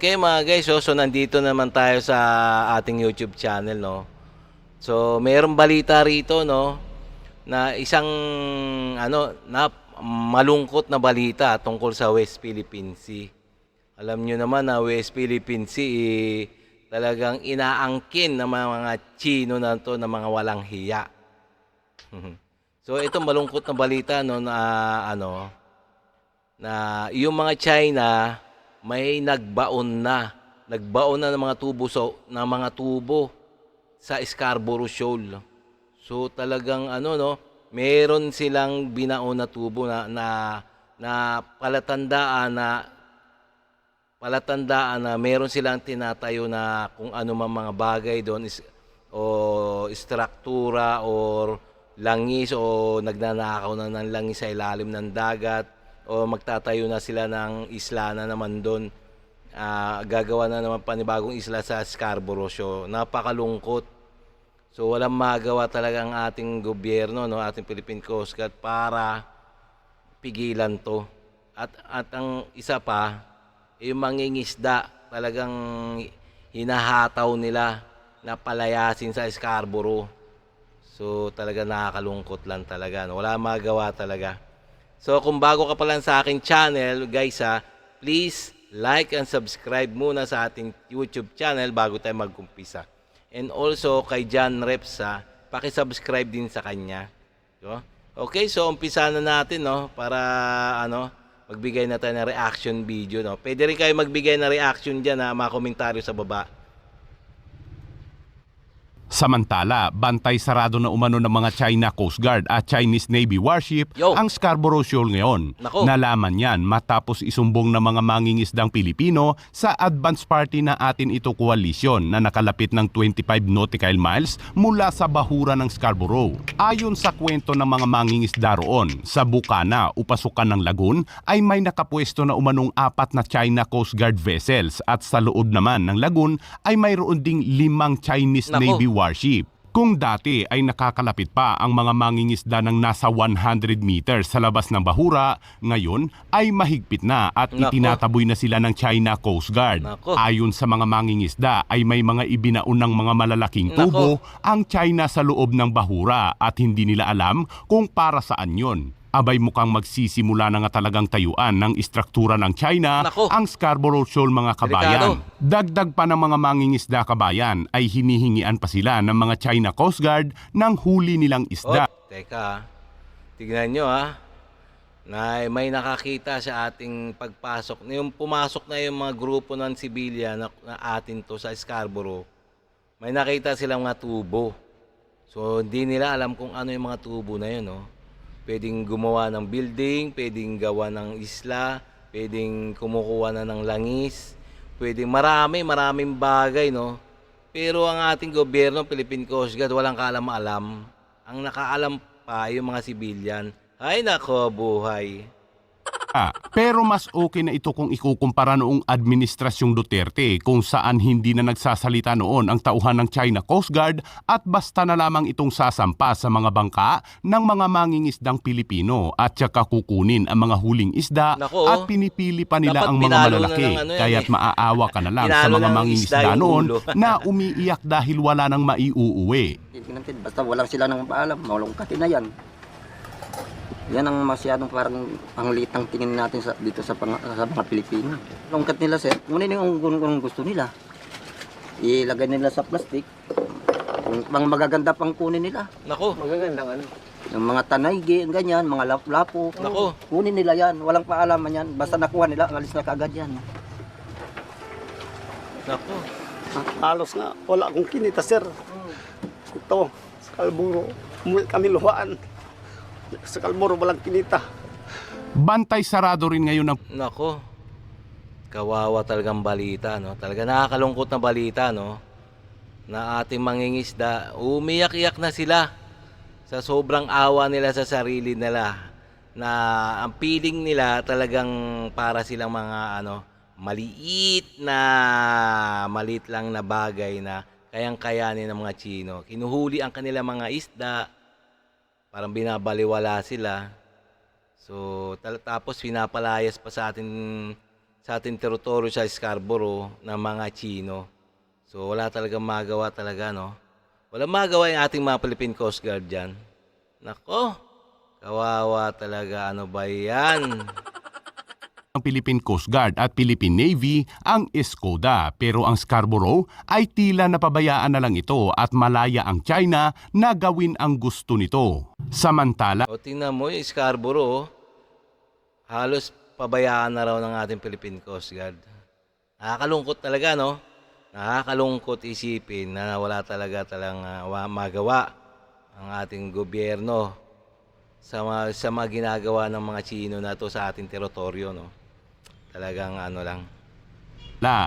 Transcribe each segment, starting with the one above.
Okay mga guys, so nandito naman tayo sa ating YouTube channel, no. So mayroong balita rito, no, na isang na malungkot na balita tungkol sa West Philippine Sea. Alam nyo naman na West Philippine Sea talagang inaangkin ng mga Chino na to na mga walang hiya. So ito malungkot na balita, no, na yung mga China may nagbaon na ng mga tubo sa Scarborough Shoal. So talagang meron silang binaon na tubo na palatandaan na meron silang tinatayo na kung ano man mga bagay doon o struktura or langis o nagnanakaw na ng langis sa ilalim ng dagat o magtatayo na sila ng isla na naman doon. Gagawa na naman panibagong isla sa Scarborough. So, napakalungkot. So, walang magawa talaga ang ating gobyerno, no, ating Philippine Coast Guard para pigilan to. At ang isa pa, yung mangingisda, talagang hinahataw nila na palayasin sa Scarborough. So, talaga nakakalungkot lang talaga. No? Wala magawa talaga. So kung bago ka pa lang sa aking channel, guys please like and subscribe muna sa ating YouTube channel bago tayo mag-umpisa. And also kay John Reps, paki-subscribe din sa kanya. So, okay, so umpisa na natin, no, para magbigay na tayo ng reaction video, no. Pwede rin kayo magbigay ng reaction diyan, mga komentaryo sa baba. Samantala, bantay sarado na umano ng mga China Coast Guard at Chinese Navy warship ang Scarborough Shoal ngayon. Nako. Nalaman yan matapos isumbong ng mga mangingisdang Pilipino sa advance party na Atin Ito Coalition na nakalapit ng 25 nautical miles mula sa bahura ng Scarborough. Ayon sa kwento ng mga mangingisda roon, sa bukana o pasukan ng lagoon ay may nakapwesto na umanong 4 na China Coast Guard vessels at sa loob naman ng lagoon ay mayroon ding 5 Chinese Navy warship. Kung dati ay nakakalapit pa ang mga mangingisda ng nasa 100 meters sa labas ng bahura, ngayon ay mahigpit na at itinataboy na sila ng China Coast Guard. Ayon sa mga mangingisda ay may mga ibinaon ng mga malalaking tubo ang China sa loob ng bahura at hindi nila alam kung para saan yon. Abay mukhang magsisimula na nga talagang tayuan ng istruktura ng China ang Scarborough Shoal, mga kabayan. Dagdag pa ng mga mangingisda, kabayan, ay hinihingian pa sila ng mga China Coast Guard ng huli nilang isda. Teka, tignan nyo na may nakakita sa ating pagpasok. Yung pumasok na yung mga grupo ng sibilya na atin to sa Scarborough, may nakita silang mga tubo. So hindi nila alam kung ano yung mga tubo na yun, no? Pwedeng gumawa ng building, pwedeng gawa ng isla, pwedeng kumukuha na ng langis, pwedeng maraming bagay, no? Pero ang ating gobyerno, Philippine Coast Guard, walang kaalam-alam. Ang nakaalam pa yung mga sibilyan. Ay nako, buhay. Pero mas okay na ito kung ikukumpara noong administrasyong Duterte kung saan hindi na nagsasalita noon ang tauhan ng China Coast Guard at basta na lamang itong sasampa sa mga bangka ng mga mangingisdang Pilipino at saka kukunin ang mga huling isda at pinipili pa nila ang mga malalaki. Kaya't maaawa ka na lang sa mga mangingisda noon na umiiyak dahil wala nang maiuuwi. Basta walang sila nang paalam, malungkatin na yan. Yan ang masyadong parang panglitang tingin natin dito sa mga Pilipino. Lungkat nila, sir. Kunin yung gusto nila. Ilagay nila sa plastic. Kung magaganda pang kunin nila. Nako. Magagandang ano? Yung mga tanay, ganyan, mga lapo. Nako. Kunin nila yan. Walang paalaman yan. Basta nakuha nila, alis na kagad yan. Nako. Halos nga, wala akong kinita, sir. Ito, sa Scarborough, kami luhaan. Sa Scarborough, walang kinita. Bantay sarado rin ngayon ng... Nako. Kawawa talagang balita, no? Talaga nakakalungkot na balita, no? Na ating mangingisda, umiyak-iyak na sila sa sobrang awa nila sa sarili nila. Na ang feeling nila talagang para silang mga maliit lang na bagay na kayang-kayanin ng mga Chino. Kinuhuli ang kanilang mga isda. Parang binabaliwala sila. So, tapos pinapalayas pa sa atin sa ating teritoryo sa Scarborough ng mga Chino. So wala talagang magawa talaga, no? Wala magawa yung ating mga Philippine Coast Guard dyan. Nako, kawawa talaga. Ano ba yan? Ang Philippine Coast Guard at Philippine Navy ang Escoda, pero ang Scarborough ay tila napabayaan na lang ito at malaya ang China na gawin ang gusto nito. Samantala, O tingnan mo yung Scarborough, halos pabayaan na raw ng ating Philippine Coast Guard. Nakakalungkot talaga, no? Nakakalungkot isipin na wala talagang magawa ang ating gobyerno sa mga ginagawa ng mga Chino na to sa ating teritoryo, no? Talagang ano lang.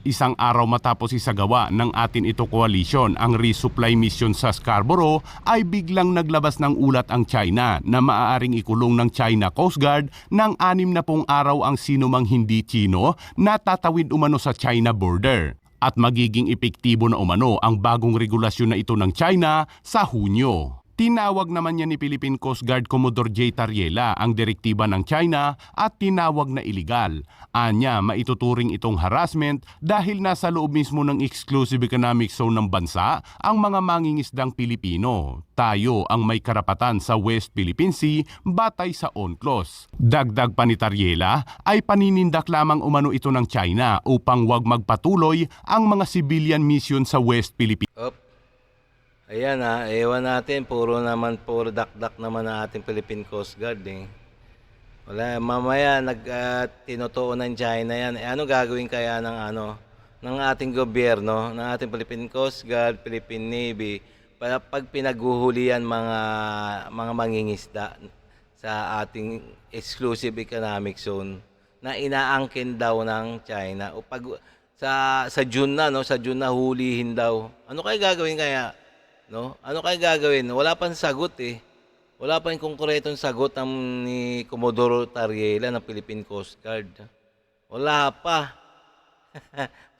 isang araw matapos isagawa ng atin ito coalition ang resupply mission sa Scarborough ay biglang naglabas ng ulat ang China na maaaring ikulong ng China Coast Guard ng 60 araw ang sinumang hindi Chino na tatawid umano sa China border. At magiging epektibo na umano ang bagong regulasyon na ito ng China sa Hunyo. Tinawag naman niya ni Philippine Coast Guard Commodore J. Tariela ang direktiba ng China at tinawag na iligal. Anya, maituturing itong harassment dahil nasa loob mismo ng exclusive economic zone ng bansa ang mga mangingisdang Pilipino. Tayo ang may karapatan sa West Philippine Sea batay sa UNCLOS. Dagdag pa ni Tariela ay paninindak lamang umano ito ng China upang wag magpatuloy ang mga civilian mission sa West Philippine. Ayan ewan natin, puro dakdak naman ng ating Philippine Coast Guard eh. Wala, mamaya tinutuon ng China yan. Ano gagawin kaya ng ating gobyerno, ng ating Philippine Coast Guard, Philippine Navy, pag pinaghuhulihan mga mangingisda sa ating exclusive economic zone na inaangkin daw ng China o pag sa June na, no, sa June na hulihin daw. Ano kaya gagawin kaya? No? Ano kaya gagawin? Wala pang sagot eh. Wala pa yung konkretong sagot ni Commodore Tariela ng Philippine Coast Guard. Wala pa.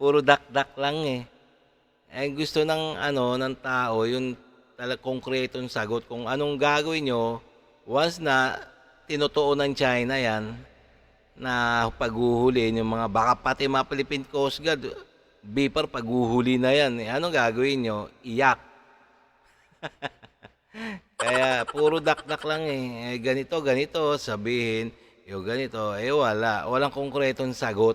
Puro dakdak lang eh. Gusto ng tao yung konkretong sagot kung anong gagawin nyo once na tinutuon ng China yan na paghuhuli yung baka pati mga Philippine Coast Guard, BIPAR paghuhuli na yan. Anong gagawin nyo? Iyak. Kaya puro dakdak lang eh. Ganito, sabihin, ganito, walang konkretong sagot.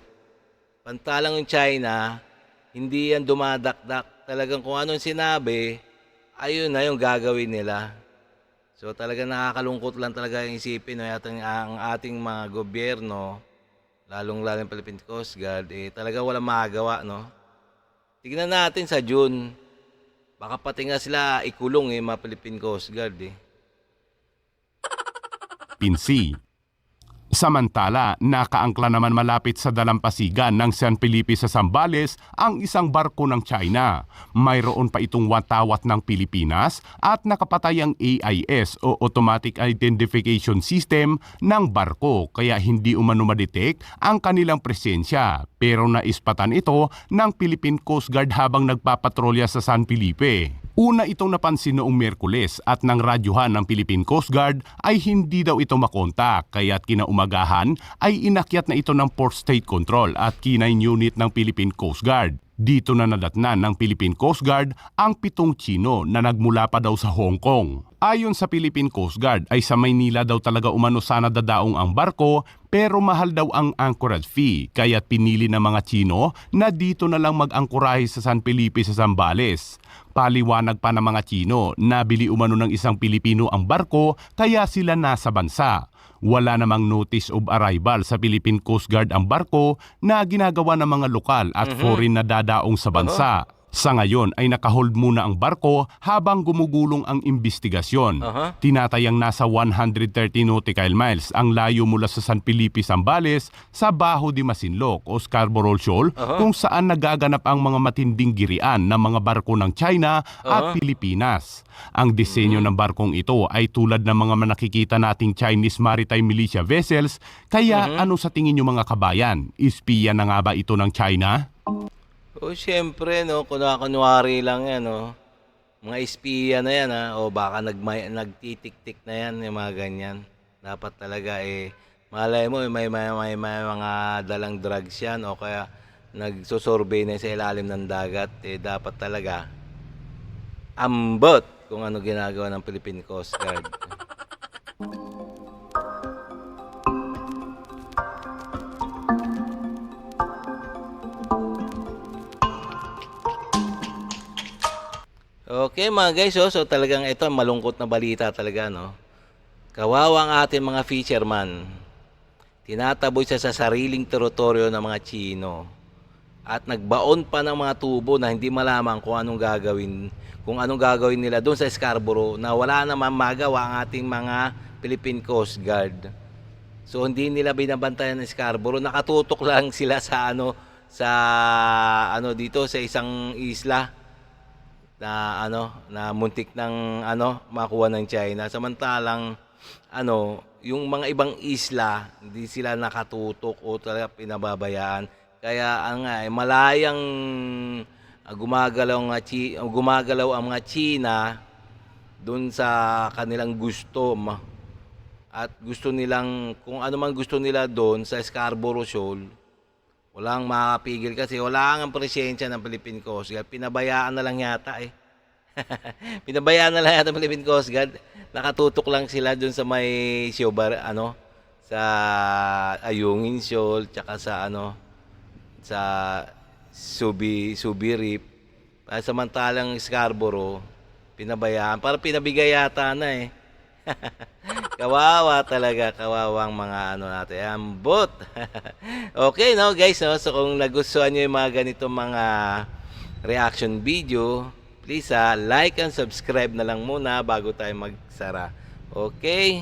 Pantalang yung China, hindi yan dumadakdak. Talagang kung anong sinabi, ayun na yung gagawin nila. So talagang nakakalungkot lang talaga yung isipin, no, ang ating mga gobyerno, lalong-lalong Philippine Coast Guard, talagang walang magagawa, no? Tignan natin sa June. Baka pati nga sila ikulong mga Philippine Coast Guard eh. Pinsi. Samantala, nakaangkla naman malapit sa dalampasigan ng San Felipe sa Zambales ang isang barko ng China. Mayroon pa itong watawat ng Pilipinas at nakapatay ang AIS o Automatic Identification System ng barko kaya hindi umano ma-detect ang kanilang presensya. Pero naispatan ito ng Philippine Coast Guard habang nagpapatrolya sa San Felipe. Una itong napansin noong Miyerkules at nang radyohan ng Philippine Coast Guard ay hindi daw ito makontak kaya't kinaumagahan ay inakyat na ito ng Port State Control at K9 unit ng Philippine Coast Guard. Dito na nadatnan ng Philippine Coast Guard ang 7 Chino na nagmula pa daw sa Hong Kong. Ayon sa Philippine Coast Guard ay sa Maynila daw talaga umano sana dadaong ang barko pero mahal daw ang anchorage fee kaya't pinili ng mga Chino na dito na lang mag-angkorahe sa San Felipe sa Zambales. Paliwanag pa ng mga Chino, nabili umano ng isang Pilipino ang barko kaya sila nasa bansa. Wala namang notice of arrival sa Philippine Coast Guard ang barko na ginagawa ng mga lokal at foreign na dadaong sa bansa. Sa ngayon ay nakahold muna ang barko habang gumugulong ang investigasyon. Tinatayang nasa 130 nautical miles ang layo mula sa San Felipe, Zambales sa Bajo de Masinloc o Scarborough Shoal kung saan nagaganap ang mga matinding girian ng mga barko ng China at Pilipinas. Ang disenyo ng barkong ito ay tulad ng mga nakikita nating Chinese maritime militia vessels. Kaya ano sa tingin niyo mga kabayan? Espiya na nga ba ito ng China? O siyempre, no, kunwari lang yan, no. Mga espiya na yan, o baka nagtitik-tik na yan, yung mga ganyan. Dapat talaga Malay mo, may mga dalang drugs yan o kaya nagsosorbay na sa ilalim ng dagat. Dapat talaga ambot kung ano ginagawa ng Philippine Coast Guard. Okay mga guys, so talagang ito malungkot na balita talaga, no? Kawawa ang ating mga fisherman. Tinataboy siya sa sariling teritoryo ng mga Chino. At nagbaon pa ng mga tubo na hindi malaman kung anong gagawin nila doon sa Scarborough na wala naman magawa ang ating mga Philippine Coast Guard. So hindi nila binabantayan ng Scarborough, nakatutok lang sila sa dito sa isang isla na muntik ng makuha ng China. Samantalang yung mga ibang isla hindi sila nakatutok o talaga pinababayaan. Kaya malayang gumagalaw ang mga China doon sa kanilang gusto at gusto nilang kung ano man gusto nila doon sa Scarborough Shoal. Walang makakapigil kasi wala ang presensya ng Philippine Coast Guard. Pinabayaan na lang yata Pinabayaan na lang yata ng Philippine Coast Guard. Nakatutok lang sila dun sa may sa Ayungin Shoal, tsaka sa Subi Reef. Samantalang Scarborough, pinabayaan. Para pinabigay yata na Kawawa talaga, kawawang mga natin. Ambot. Okay, no guys, no? So kung nagustuhan nyo yung mga ganitong mga reaction video, please like and subscribe na lang muna bago tayo magsara. Okay?